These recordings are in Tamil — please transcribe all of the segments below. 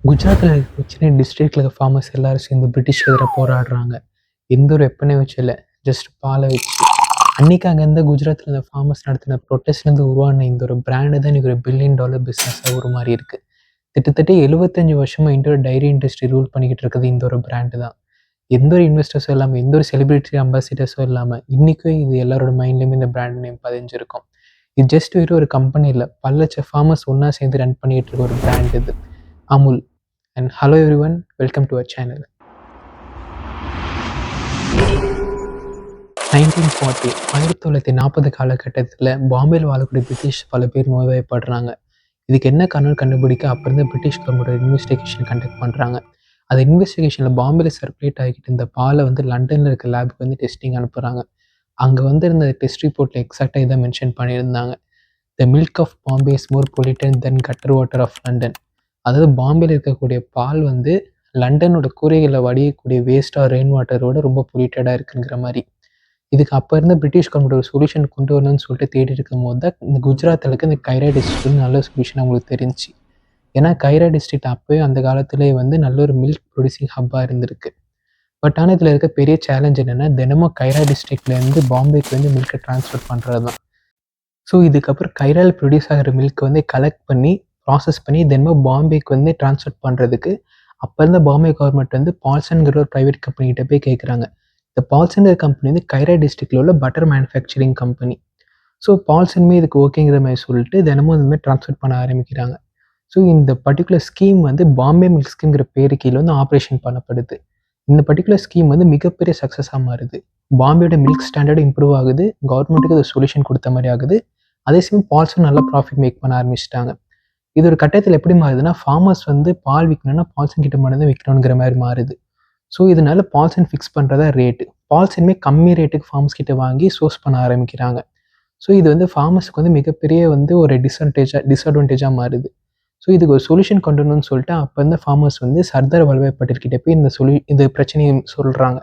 குஜராத்தில் இருக்க சின்ன டிஸ்ட்ரிக்டில் இருக்க ஃபார்மர்ஸ் எல்லாரும் சேர்ந்து பிரிட்டிஷ்க்கு எதிராக போராடுறாங்க. எந்த ஒரு வெப்பனையும் வச்சு இல்லை, ஜஸ்ட் பாலை வச்சு. அன்னைக்கு அங்கே இருந்த குஜராத்தில் இருந்த ஃபார்மர்ஸ் நடத்தின ப்ரொட்டஸ்ட்லேருந்து உருவான இந்த ஒரு பிராண்டு தான் இன்றைக்கி ஒரு $1 பில்லியன் பிஸ்னஸாக உருமாறி இருக்குது. கிட்டத்தட்ட 75 வருஷமாக இந்தியோட டைரி இண்டஸ்ட்ரி ரூல் பண்ணிக்கிட்டு இருக்குது இந்த ஒரு பிராண்டு தான். எந்த ஒரு இன்வெஸ்டர்ஸும் இல்லாமல், எந்த ஒரு செலிபிரிட்டி அம்பாசிடர்ஸும் இல்லாமல், இன்றைக்கும் இது எல்லாரோட மைண்ட்லேயுமே இந்த பிராண்ட் நேம் பதிஞ்சிருக்கும். இது ஜஸ்ட் வெறும் ஒரு கம்பெனி இல்லை, பல லட்சம் ஃபார்மர்ஸ் ஒன்றா சேர்ந்து ரன் பண்ணிக்கிட்டு இருக்க ஒரு பிராண்ட் இது Amul. And hello everyone, welcome to our channel. 1940 காலகட்டத்தில் பாம்பேயில் வாழக்கூடிய பிரிட்டிஷ் பல பேர் நோய்வாய்ப்படுறாங்க. இதுக்கு என்ன காரணம் கண்டுபிடிக்க அப்போ இருந்த பிரிட்டிஷ் கவர்மெண்ட் இன்வெஸ்டிகேஷன் கண்டக்ட் பண்ணுறாங்க. அந்த இன்வெஸ்டிகேஷனில் பாம்பேயில் சர்க்குலேட் ஆகிட்டு இந்த பாலை லண்டனில் இருக்க லேபுக்கு டெஸ்டிங் அனுப்புகிறாங்க. அங்கே இருந்த டெஸ்ட் ரிப்போர்ட்டில் எக்ஸாக்டாக இதை மென்ஷன் பண்ணியிருந்தாங்க. The milk of Bombay is more polluted than gutter water of London. அதாவது பாம்பேயில் இருக்கக்கூடிய பால் லண்டனோட கூரைகளில் வடியக்கூடிய வேஸ்ட்டாக ரெயின் வாட்டரோட ரொம்ப பொல்யூட்டடாக இருக்குங்கிற மாதிரி. இதுக்கு அப்போ இருந்த பிரிட்டிஷ் கவர்மெண்ட் ஒரு சொல்யூஷன் கொண்டு வரணும்னு சொல்லிட்டு தேடி இருக்கும் போது தான் இந்த குஜராத்தில் இருக்க இந்த கைரா டிஸ்ட்ரிக்ட் நல்ல சொல்யூஷன் அவங்களுக்கு தெரிஞ்சு. ஏன்னா கைரா டிஸ்ட்ரிக்ட் அப்போயே அந்த காலத்திலே நல்ல ஒரு மில்க் ப்ரொடியூசிங் ஹப்பாக இருந்திருக்கு. பட் ஆனால் இதில் இருக்க பெரிய சேலஞ்ச் என்னென்னா, தினமும் கைரா டிஸ்ட்ரிக்ட்லேருந்து பாம்பேக்கு மில்கை ட்ரான்ஸ்ஃபர் பண்ணுறது தான். ஸோ இதுக்கப்புறம் கைரால் ப்ரொடியூஸ் ஆகிற மில்க் கலெக்ட் பண்ணி ப்ராசஸ் பண்ணி தினமும் பாம்பேக்கு ட்ரான்ஸ்ஃபர் பண்ணுறதுக்கு அப்போ இருந்த பாம்பே கவர்மெண்ட் பால்சன்கிற ஒரு ப்ரைவேட் கம்பெனிகிட்ட போய் கேட்குறாங்க. இந்த பால்சன்கிற கம்பெனி கைரா டிஸ்ட்ரிக்டில் உள்ள பட்டர் மேனுஃபேக்சரிங் கம்பெனி. ஸோ பால்சன்மே இதுக்கு ஓகேங்கிற மாதிரி சொல்லிட்டு தினமும் இந்த மாதிரி ட்ரான்ஸ்ஃபர் பண்ண ஆரம்பிக்கிறாங்க. ஸோ இந்த பர்டிகுலர் ஸ்கீம் பாம்பே மில்க் ஸ்கீம்ங்கிற பேரு கீழே ஆப்ரேஷன் பண்ணப்படுது. இந்த பர்டிகுலர் ஸ்கீம் மிகப்பெரிய சக்ஸஸாக மாறுது. பாம்பேயோட மில்க் ஸ்டாண்டர்டு இம்ப்ரூவ் ஆகுது, கவர்மெண்ட்டுக்கு அது சொல்யூஷன் கொடுத்த மாதிரி ஆகுது. அதே சமயம் பால்சன் நல்லா ப்ராஃபிட் மேக் பண்ண ஆரம்பிச்சிட்டாங்க. இது ஒரு கட்டத்தில் எப்படி மாறுதுன்னா, ஃபார்மர்ஸ் பால் விற்கணும்னா பால்சன் கிட்ட மட்டும் தான் விற்கணுங்கிற மாதிரி மாறுது. ஸோ இதனால பால்சன் ஃபிக்ஸ் பண்ணுறதா ரேட்டு. பால்சனுமே கம்மி ரேட்டுக்கு ஃபார்மர்ஸ் கிட்ட வாங்கி சோர்ஸ் பண்ண ஆரம்பிக்கிறாங்க. ஸோ இது ஃபார்மர்ஸுக்கு மிகப்பெரிய ஒரு டிஸ்அட்வான்டேஜாக மாறுது. ஸோ இதுக்கு ஒரு சொல்யூஷன் கொண்டு வரணும்னு சொல்லிட்டு அப்போ இருந்த ஃபார்மர்ஸ் சர்தார் வல்லபாய் பட்டேல் கிட்ட போய் இந்த பிரச்சனையை சொல்கிறாங்க.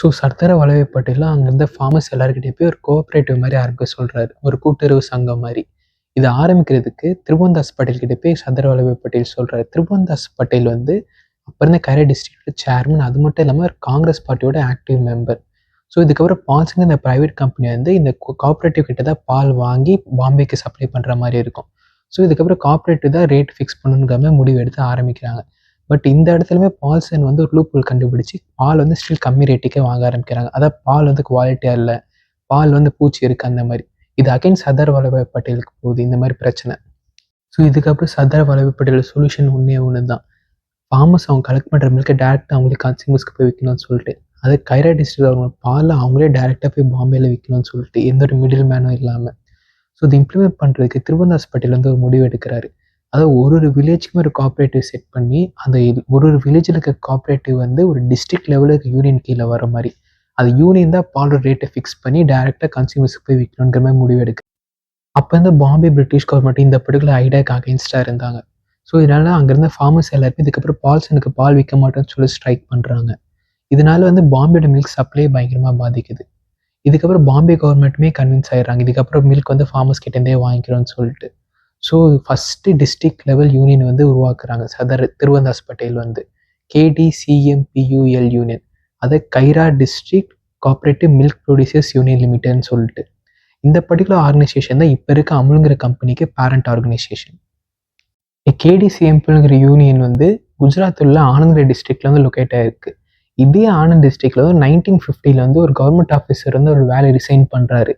ஸோ சர்தார் வல்லபாய் பட்டேல் அங்கே இருந்த ஃபார்மர்ஸ் எல்லாருக்கிட்டே போய் ஒரு கோஆப்ரேட்டிவ் மாதிரி ஆரம்பிக்க சொல்கிறாரு, ஒரு கூட்டுறவு சங்கம் மாதிரி. இதை ஆரம்பிக்கிறதுக்கு திரிபுவன்தாஸ் பட்டேல் கிட்ட போய் சர்தார் வல்லபாய் பட்டேல் சொல்கிறார். திரிபுவன்தாஸ் பட்டேல் அப்போ இருந்த கைரா டிஸ்ட்ரிக்டோட சேர்மன், அது மட்டும் இல்லாமல் காங்கிரஸ் பார்ட்டியோட ஆக்டிவ் மெம்பர். ஸோ இதுக்கப்புறம் பால்சன் இந்த ப்ரைவேட் கம்பெனி இந்த கோஆப்ரேட்டிவ் கிட்ட தான் பால் வாங்கி பாம்பேக்கு சப்ளை பண்ணுற மாதிரி இருக்கும். ஸோ இதுக்கப்புறம் கோஆப்ரேட்டிவ் தான் ரேட் ஃபிக்ஸ் பண்ணுங்கிற முடிவு எடுத்து ஆரம்பிக்கிறாங்க. பட் இந்த இடத்துலையுமே பால்சன் ஒரு லூப் கண்டுபிடிச்சி பால் ஸ்டில் கம்மி ரேட்டுக்கே வாங்க ஆரம்பிக்கிறாங்க. அதாவது பால் குவாலிட்டியாக இல்லை, பால் பூச்சி இருக்குது, அந்த மாதிரி. இது அகைன் சர்தார் வல்லபாய் பட்டேலுக்கு போகுது இந்த மாதிரி பிரச்சனை. ஸோ இதுக்கப்புறம் சர்தார் வல்லபாய் பட்டேல் சொல்யூஷன் ஒன்று தான், ஃபார்மர்ஸ் அவங்க கலெக்ட் பண்ணுற மில்கை டேரெக்டாக அவங்களே கன்சியூமர்ஸ்க்கு போய் விற்கணும்னு சொல்லிட்டு, அது கைரா டிஸ்ட்ரிக்ட் அவங்க பாலில் அவங்களே டேரெக்டாக போய் பாம்பேயில் விற்கணும்னு சொல்லிட்டு, எந்த ஒரு மிடில் மேனும் இல்லாமல். ஸோ இது இம்ப்ளிமெண்ட் பண்ணுறதுக்கு திரிபுவன்தாஸ் பட்டேல் ஒரு முடிவு எடுக்கிறாரு. அதாவது ஒரு வில்லேஜுக்குமே ஒரு கோஆப்ரேட்டிவ் செட் பண்ணி, அந்த ஒரு வில்லேஜில் இருக்க கோஆப்ரேட்டிவ் ஒரு டிஸ்ட்ரிக்ட் லெவலுக்கு யூனியன் கீழே வர மாதிரி, அது யூனியன் தான் பாலோட ரேட்டை ஃபிக்ஸ் பண்ணி டேரெக்டாக கன்சியூமர்ஸ்க்கு போய் விற்கணுங்கிற மாதிரி முடிவு எடுக்கு. அப்போ பாம்பே பிரிட்டிஷ் கவர்மெண்ட் இந்த பர்டிகுலர் ஐடியாவுக்கு அகெயின்ஸ்டாக இருந்தாங்க. ஸோ இதனால் அங்கே இருந்த ஃபார்மர்ஸ் எல்லாருமே இதுக்கப்புறம் பால்சனுக்கு பால் விற்க மாட்டோம்னு சொல்லி ஸ்ட்ரைக் பண்ணுறாங்க. இதனால பாம்பேயோட மில்க் சப்ளை பயங்கரமாக பாதிக்குது. இதுக்கப்புறம் பாம்பே கவர்மெண்ட்டுமே கன்வின்ஸ் ஆகிடுறாங்க, இதுக்கப்புறம் மில்க் ஃபார்மர்ஸ் கிட்டேருந்தே வாங்கிக்கிறோன்னு சொல்லிட்டு. So first district level union உருவாக்குறாங்க சர்தார் திரிபுவன்தாஸ் பட்டேல் KDCMPUL யூனியன், அதை Kaira district cooperative milk producers union லிமிடெட்னு சொல்லிட்டு. இந்த பர்டிகுலர் ஆர்கனைசேஷன் தான் இப்போ இருக்க அமுல்ங்கிற கம்பெனிக்கு பேரண்ட் ஆர்கனைசேஷன். KDCMPங்கிற யூனியன் குஜராத்தில் உள்ள ஆனந்த் டிஸ்ட்ரிக்டில் லொக்கேட் ஆகிருக்கு. இதே ஆனந்த் டிஸ்ட்ரிக்டில் 1950 ஒரு கவர்மெண்ட் ஆஃபீஸர் ஒரு வேலை ரிசைன் பண்ணுறாரு.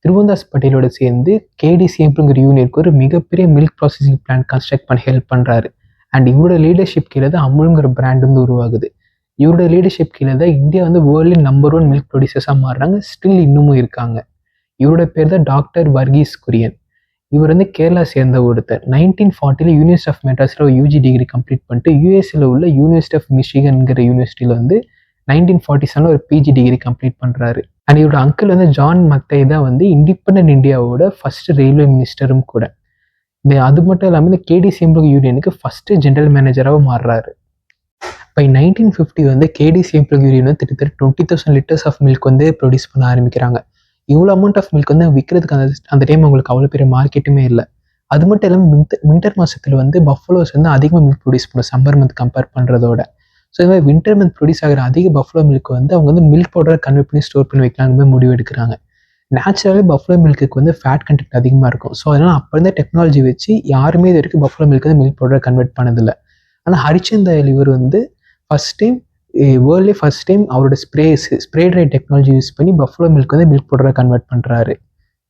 திரிபுவன்தாஸ் பட்டேலோட சேர்ந்து KDCMPங்கிற யூனியனுக்கு ஒரு மிகப்பெரிய மில்க் ப்ராசஸிங் பிளான்ட் கன்ஸ்ட்ரக்ட் பண்ண ஹெல்ப் பண்ணுறாரு. அண்ட் இவரோட லீடர்ஷிப் கீழே தான் அமுல்ங்கிற பிராண்ட் உருவாகுது. இவரோட லீடர்ஷிப் கீழே தான் இந்தியா வேர்ல்டு நம்பர் 1 மில்க் ப்ரொடியூசர்ஸாக மாறுறாங்க, ஸ்டில் இன்னமும் இருக்காங்க. இவரோட பேர் தான் டாக்டர் வர்கீஸ் குரியன். இவர் கேரளா சேர்ந்த ஒருத்தர். 1940 யூனிவர்சிட்டி ஆஃப் மெட்ராஸில் ஒரு UG டிகிரி கம்ப்ளீட் பண்ணிட்டு யூஎஸ்ல உள்ள யூனிவர்சிட்டி ஆஃப் மிஷிகன்கிற யூனிவர்சிட்டியில் 1947 ஒரு PG டிகிரி கம்ப்ளீட் பண்ணுறாரு. அண்ட் இவரோட அங்கிள் ஜான் மத்தை தான் இண்டிபெண்டன்ட் இந்தியாவோட ஃபர்ஸ்ட் ரயில்வே மினிஸ்டரும் கூட. அது மட்டும் இல்லாமல் இந்த KDCMP யூனியனுக்கு ஃபர்ஸ்ட் ஜெனரல் மேனேஜராகவும் மாறுறாரு. பை 1950 KDCMP யூனியன் கிட்டத்தட்ட 20,000 லிட்டர்ஸ் ஆஃப் மில்க் ப்ரொடியூஸ் பண்ண ஆரம்பிக்கிறாங்க. இவ்வளோ அமௌண்ட் ஆஃப் மில்க் விற்கிறதுக்கு அந்த டைம் அவங்களுக்கு அவ்வளோ பெரிய மார்க்கெட்டுமே இல்லை. அது மட்டும் இல்லாமல் வின்டர் மாதத்தில் வந்து பஃபலோஸ் வந்து அதிகமாக மில்க் ப்ரொடியூஸ் பண்ணும் சம்மர் மந்த் கம்பேர் பண்ணுறதோட. ஸோ இது மாதிரி வின்டர் மந்த் ப்ரொடியூஸ் ஆகிற அதிக பஃபலோ மில்க் வந்து அவங்க வந்து மில்க் பவுடரை கன்வெர்ட் பண்ணி ஸ்டோர் பண்ணி வைக்கலாம்னு முடிவு எடுக்கிறாங்க. நேச்சுரலாகவே பஃபலோ மில்க்கு வந்து ஃபேட் கண்டென்ட் அதிகமாக இருக்கும். ஸோ அதனால் அப்போ இருந்த டெக்னாலஜி வச்சு யாருமே இது வரைக்கும் பஃபலோ மில்க் வந்து மில்க் பவுடரை கன்வெர்ட் பண்ணதில்லை. ஆனால் ஹரிச்சந்த் தயாள் இவர் வந்து வேர்ல்ட்லேயே ஃபர்ஸ்ட் டைம் அவரோட ஸ்ப்ரே ட்ரை டெக்னாலஜி யூஸ் பண்ணி பஃபலோ மில்க் வந்து மில்க் பவுடரை கன்வெர்ட் பண்ணுறாரு.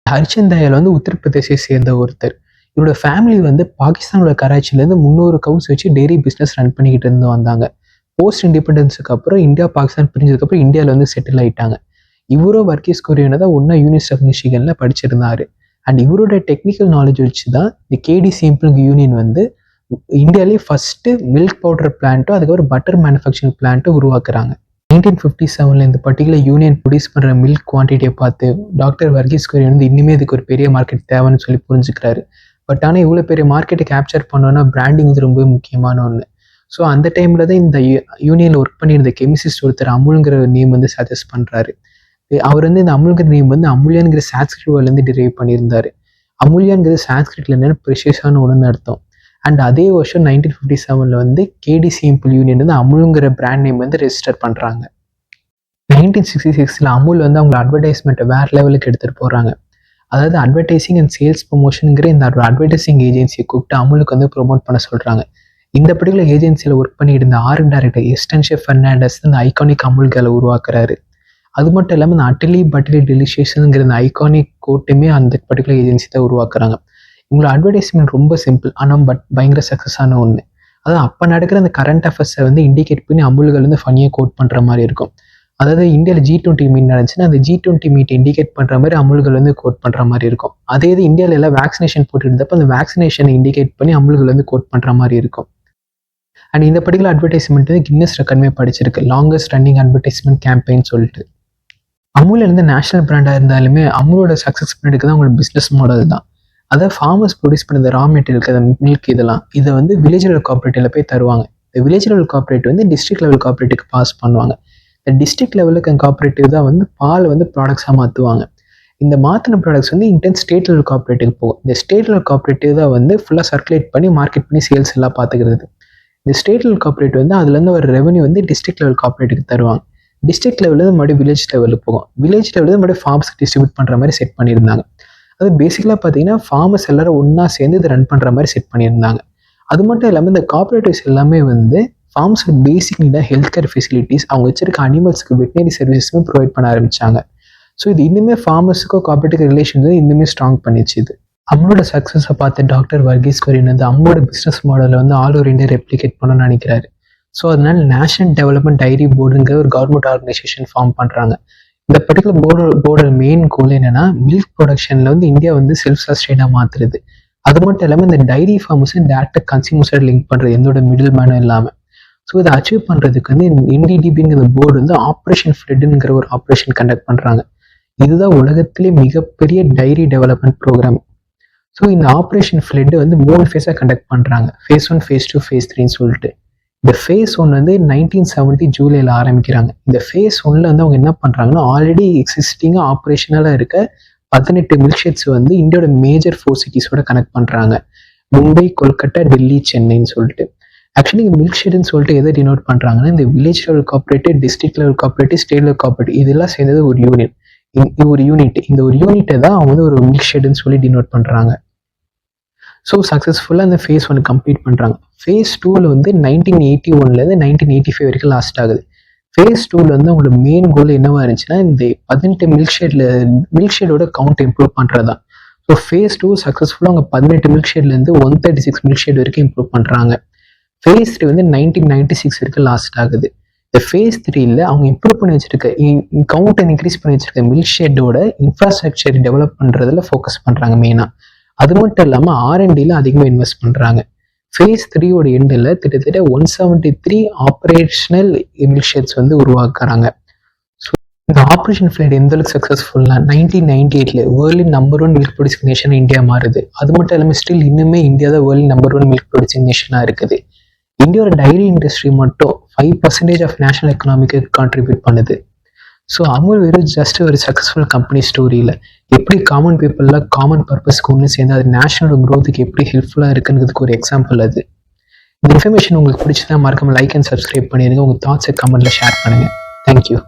ஹரிச்சந்த் தயாள் வந்து உத்தரப்பிரதேசை சேர்ந்த ஒருத்தர். இவரோட ஃபேமிலி வந்து பாகிஸ்தானோட கராச்சிலேருந்து 300 கவுஸ் வச்சு டெய்ரி பிஸ்னஸ் ரன் பண்ணிக்கிட்டு இருந்து வந்தாங்க. போஸ்ட் இண்டிபெண்டன்ஸுக்கு அப்புறம் இந்தியா பாகிஸ்தான் பிரிஞ்சதுக்கப்புறம் இந்தியாவில் வந்து செட்டில் ஆகிட்டாங்க. இவரும் வர்கீஸ் குரியனை தான் ஒன்றா யூனிவர்சிட்டி ஆஃப் மிஷிகனில் படிச்சிருந்தாரு. அண்ட் இவரோட டெக்னிக்கல் நாலேஜ் வச்சு தான் இந்த கேடி சிம்பிள் யூனியன் வந்து இந்தியாவிலேயே ஃபஸ்ட்டு மில்க் பவுடர் பிளான்ட்டும் அதுக்கப்புறம் பட்டர் மேனுஃபேக்சரிங் பிளான்ட்டும் உருவாக்குறாங்க. 1957 இந்த பர்டிகுலர் யூனியன் ப்ரொடியூஸ் பண்ணுற மில்க் குவான்டிட்டியை பார்த்து டாக்டர் வர்கீஸ் குரியன் வந்து இன்னுமே இதுக்கு ஒரு பெரிய மார்க்கெட் தேவைன்னு சொல்லி புரிஞ்சுக்கிறாரு. பட் ஆனால் இவ்வளோ பெரிய மார்க்கெட்டை கேப்சர் பண்ணோன்னா பிராண்டிங் வந்து ரொம்ப முக்கியமான ஒன்று. ஸோ அந்த டைமில் தான் இந்த யூனியனில் ஒர்க் பண்ணியிருந்த கெமிஸ்ட் ஒருத்தர் அமுல்ங்கிற நேம் வந்து சஜஸ்ட் பண்ணுறாரு. அவர் வந்து இந்த அமுல்ங்கிற நேம் வந்து அமுல்யான்கிற சான்ஸ்கிரிட் வேர்ட்லேருந்து டிரைவ் பண்ணியிருந்தார். அமுல்யான்கிற சான்ஸ்கிரிட்ல என்னென்ன ப்ரெஷியஸான ஒன்றுன்னு அர்த்தம். அண்ட் அதே வருஷம் 1957 வந்து கேடி சிம்பிள் யூனியன் வந்து அமுல்ங்கிற பிராண்ட் நேம் வந்து ரெஜிஸ்டர் பண்ணுறாங்க. 1966 அமுல் வந்து அவங்க அட்வர்டைஸ்மெண்ட்டை வேறு லெவலுக்கு எடுத்துகிட்டு போகிறாங்க. அதாவது அட்வர்டைசிங் அண்ட் சேல்ஸ் ப்ரொமோஷனுங்கிற இந்த அட்வர்டைசிங் ஏஜென்சியை கூப்பிட்டு அமுலுக்கு வந்து ப்ரொமோட் பண்ண சொல்கிறாங்க. இந்த பர்டிகுலர் ஏஜென்சியில் ஒர்க் பண்ணிட்டு இருந்த ஆர்ட் டைரக்டர் எஸ்டன்ஷே ஃபெர்னாண்டஸ் இந்த ஐகானிக் அமுல் கேலை உருவாக்குறாரு. அது மட்டும் இல்லாமல் இந்த அட்டலி பட்டலி டெலிஷியஸ்ங்கிற இந்த ஐகானிக் கோட்டுமே அந்த பர்டிகுலர் ஏஜென்சி தான் உருவாக்குறாங்க. இவங்களோட அட்வர்டைஸ்மெண்ட் ரொம்ப சிம்பிள் ஆனால் பயங்கர சக்ஸஸான ஒன்று. அதாவது அப்போ நடக்கிற அந்த கரண்ட் அஃபேர்ஸை வந்து இண்டிகேட் பண்ணி அமுல்கள் வந்து ஃபனியாக கோட் பண்ணுற மாதிரி இருக்கும். அதாவது இந்தியாவில் G20 மீட் நடந்துச்சுன்னா அந்த G20 மீட் இண்டிகேட் பண்ணுற மாதிரி அமுல்கள் வந்து கோட் பண்ணுற மாதிரி இருக்கும். அதே இது இந்தியாவில் எல்லாம் வேக்சினேஷன் போட்டு இருந்தப்போ அந்த வேக்சினேஷனை இண்டிகேட் பண்ணி அமுல்கள் வந்து கோட் பண்ணுற மாதிரி இருக்கும். அண்ட் இந்த பர்டிகுலர் அட்வர்டைஸ்மெண்ட் வந்து கின்னஸ் ரெக்கார்டுமே படிச்சிருக்கு, லாங்கஸ்ட் ரன்னிங் அட்வர்டைஸ்மெண்ட் கேம்பெயின் சொல்லிட்டு. அமுல் இருந்து நேஷனல் பிராண்டாக இருந்தாலுமே அமுலோட சக்ஸஸ் பண்ணிட்டு தான் அவங்களோட பிஸ்னஸ் மாடல் தான். அதாவது ஃபார்மர்ஸ் ப்ரொடியூஸ் பண்ண இந்த ரா மெட்டீரியல் அந்த மில்க் இதை வந்து வில்லேஜ் லெவல் கோஆப்ரேட்டிவில் போய் தருவாங்க. இந்த வில்லேஜ் லெவல் கோஆப்ரேட்டிவ் வந்து டிஸ்ட்ரிக்ட் லெவல் கோஆப்ரேட்டிவ்க்கு பாஸ் பண்ணுவாங்க. இந்த டிஸ்ட்ரிக்ட் லெவலுக்கு கோஆப்ரேட்டிவ் தான் வந்து பால் வந்து ப்ராடக்ட்ஸாக மாற்றுவாங்க. இந்த மாற்றின ப்ராடக்ட்ஸ் வந்து ஸ்டேட் லெவல் கோஆப்ரேட்டிவ்க்கு போகும். இந்த ஸ்டேட் லெவல் கோஆப்ரேட்டிவ் தான் வந்து ஃபுல்லாக சர்க்குலேட் பண்ணி மார்க்கெட் பண்ணி சேல்ஸ் எல்லாம் பார்த்துக்கிறது. இந்த ஸ்டேட் லெவல் கோஆப்ரேட்டிவ் வந்து அதுலேருந்து ஒரு ரெவன்யூ வந்து டிஸ்ட்ரிக்ட் லெவல் கோஆப்ரேட்டிவ்க்கு தருவாங்க. டிஸ்ட்ரிக்ட் லெவலில் மறுபடியும் வில்லேஜ் லெவலுக்கு போகும். வில்லேஜ் லெவலில் மறுபடியும் ஃபார்ம்ஸ்க்கு டிஸ்ட்ரிபியூட் பண்ணுற மாதிரி செட் பண்ணியிருந்தாங்க. அது பேசிக்கலாக பார்த்தீங்கன்னா ஃபார்மர்ஸ் எல்லாரும் ஒன்றா சேர்ந்து இது ரன் பண்ணுற மாதிரி செட் பண்ணியிருந்தாங்க. அது மட்டும் இல்லாமல் இந்த கோஆப்ரேட்டிவ்ஸ் எல்லாமே வந்து ஃபார்ம்ஸோட பேசிக் நீடாக ஹெல்த் கேர் ஃபெசிலிட்டிஸ், அவங்க வச்சிருக்க அனிமல்ஸ்க்கு வெட்டினரி சர்வீஸுமே ப்ரொவைட் பண்ண ஆரம்பித்தாங்க. ஸோ இது இன்னுமே ஃபார்மர்ஸுக்கோ கோஆப்ரேட்டிவ் ரிலேஷன் இன்னுமே ஸ்ட்ராங் பண்ணிச்சு. இது அம்மளோட சக்ஸஸை பார்த்து டாக்டர் வர்கீஸ் குரியன் வந்து அம்மோட பிஸ்னஸ் மாடலை வந்து ஆல் ஓவர் இந்தியா ரெப்ளிகேட் பண்ணணும்னு நினைக்கிறாரு. ஸோ அதனால நேஷனல் டெவலப்மெண்ட் டைரி போர்டுங்கிற ஒரு கவர்மெண்ட் ஆர்கனைசேஷன் ஃபார்ம் பண்ணுறாங்க. இந்த பர்டிகுலர் போர்டோட மெயின் கோல் என்னன்னா மில்க் ப்ரொடக்ஷனில் வந்து இந்தியா வந்து செல்ஃப் சஸ்டெயினாக மாற்றுறது. அது மட்டும் இல்லாமல் இந்த டைரி ஃபார்மர்ஸை டேரக்டாக கன்சியூமர்ஸோட லிங்க் பண்ணுறது, எந்தோட மிடில் மேனும் இல்லாமல். ஸோ இதை அச்சீவ் பண்ணுறதுக்கு வந்து NDDBங்கிற போர்டு வந்து ஆப்ரேஷன் ஃப்ளட்டுங்கிற ஒரு ஆப்ரேஷன் கண்டக்ட் பண்ணுறாங்க. இதுதான் உலகத்திலே மிகப்பெரிய டைரி டெவலப்மெண்ட் ப்ரோக்ராம். ஸோ இந்த ஆப்ரேஷன் ஃப்ளட் வந்து 3 ஃபேஸாக கண்டக்ட் பண்ணுறாங்க. ஃபேஸ் 1, ஃபேஸ் 2, ஃபேஸ் 3ன்னு சொல்லிட்டு. இந்த ஃபேஸ் 1 வந்து 1970 ஜூலையில் ஆரம்பிக்கிறாங்க. இந்த ஃபேஸ் 1ல் வந்து அவங்க என்ன பண்ணுறாங்கன்னா ஆல்ரெடி எக்ஸிஸ்டிங்காக ஆப்ரேஷனலாக இருக்க 18 மில்க் ஷெட்ஸ் வந்து இந்தியாவோட மேஜர் 4 சிட்டிஸோட கனெக்ட் பண்ணுறாங்க. மும்பை, கொல்கட்டா, டெல்லி, சென்னைன்னு சொல்லிட்டு. ஆக்சுவலி இங்கே மில்க் ஷெட்னு சொல்லிட்டு எதை டினோட் பண்ணுறாங்கன்னா இந்த village level cooperative, district level cooperative, state level cooperative இதெல்லாம் சேர்ந்தது ஒரு யூனிட். ஒரு யூனிட், இந்த ஒரு யூனிட்டை தான் அவங்க வந்து ஒரு மில்க் ஷெட்னு சொல்லி டினோட் பண்ணுறாங்க. ஸோ சக்ஸஸ்ஃபுல்லாக அந்த ஃபேஸ் 1 கம்ப்ளீட் பண்ணுறாங்க. ஃபேஸ் 2ல் வந்து 1981லேருந்து 1985 வரைக்கும் லாஸ்ட் ஆகுது. ஃபேஸ் 2ல் வந்து அவங்களோட மெயின் கோல் என்னவா இருந்துச்சுன்னா இந்த 18 மில்க் ஷெட்டோட கவுண்ட் இம்ப்ரூவ் பண்ணுறது தான். ஸோ ஃபேஸ் 2 சக்ஸஸ்ஃபுல்லாக அவங்க 18 மில்க் ஷெட்லேருந்து 136 மில்க் ஷெட் வரைக்கும் இம்ப்ரூவ் பண்ணுறாங்க. ஃபேஸ் 3 வந்து 1996 வரைக்கும் லாஸ்ட் ஆகுது. இந்த ஃபேஸ் 3ல் அவங்க இம்ப்ரூவ் பண்ணி வச்சிருக்க கவுண்டை இன்க்ரீஸ் பண்ணி வச்சிருக்க மில்க் ஷெட்டோட இன்ஃப்ராஸ்ட்ரக்சர் டெவலப் பண்ணுறதுல ஃபோக்கஸ் பண்ணுறாங்க மெயினாக. அது மட்டும் இல்லாமல் R&Dல அதிகமாக இன்வெஸ்ட் பண்ணுறாங்க. ஃபேஸ் 3யோட எண்டில் கிட்டத்தட்ட 173 ஆப்ரேஷனல் மில்க் ஷெட்ஸ் வந்து உருவாக்குறாங்க. ஸோ இந்த ஆப்ரேஷன் ஃப்ளட் எந்த அளவுக்கு சக்ஸஸ்ஃபுல்லாக 1998ல் world number 1 milk producing nation India மாறுது. அது மட்டும் இல்லாமல் ஸ்டில் இன்னுமே இந்தியா தான் வேர்ல்டு நம்பர் 1 மில்க் ப்ரொடியூசிங் நேஷனாக இருக்குது. இந்தியாவோட டைரி இண்டஸ்ட்ரி மட்டும் 5% ஆஃப் நேஷனல் எக்கனாமிக்கு கான்ட்ரிபியூட் பண்ணுது. ஸோ அமுல் வெறும் ஜஸ்ட் ஒரு சக்ஸஸ்ஃபுல் கம்பெனி ஸ்டோரி இல்லை, எப்படி காமன் பீப்புளில் காமன் பர்பஸ்க்கு ஒன்று சேர்ந்து அது நேஷனல் க்ரோத்துக்கு எப்படி ஹெல்ப்ஃபுல்லாக இருக்குன்றதுக்கு ஒரு எக்ஸாம்பிள் அது. இந்த இன்ஃபர்மேஷன் உங்களுக்கு பிடிச்சதா மறக்காம லைக் அண்ட் சப்ஸ்கிரைப் பண்ணிடுங்க. உங்கள் தாட்ஸை கமெண்ட்டில் ஷேர் பண்ணுங்கள். தேங்க்யூ.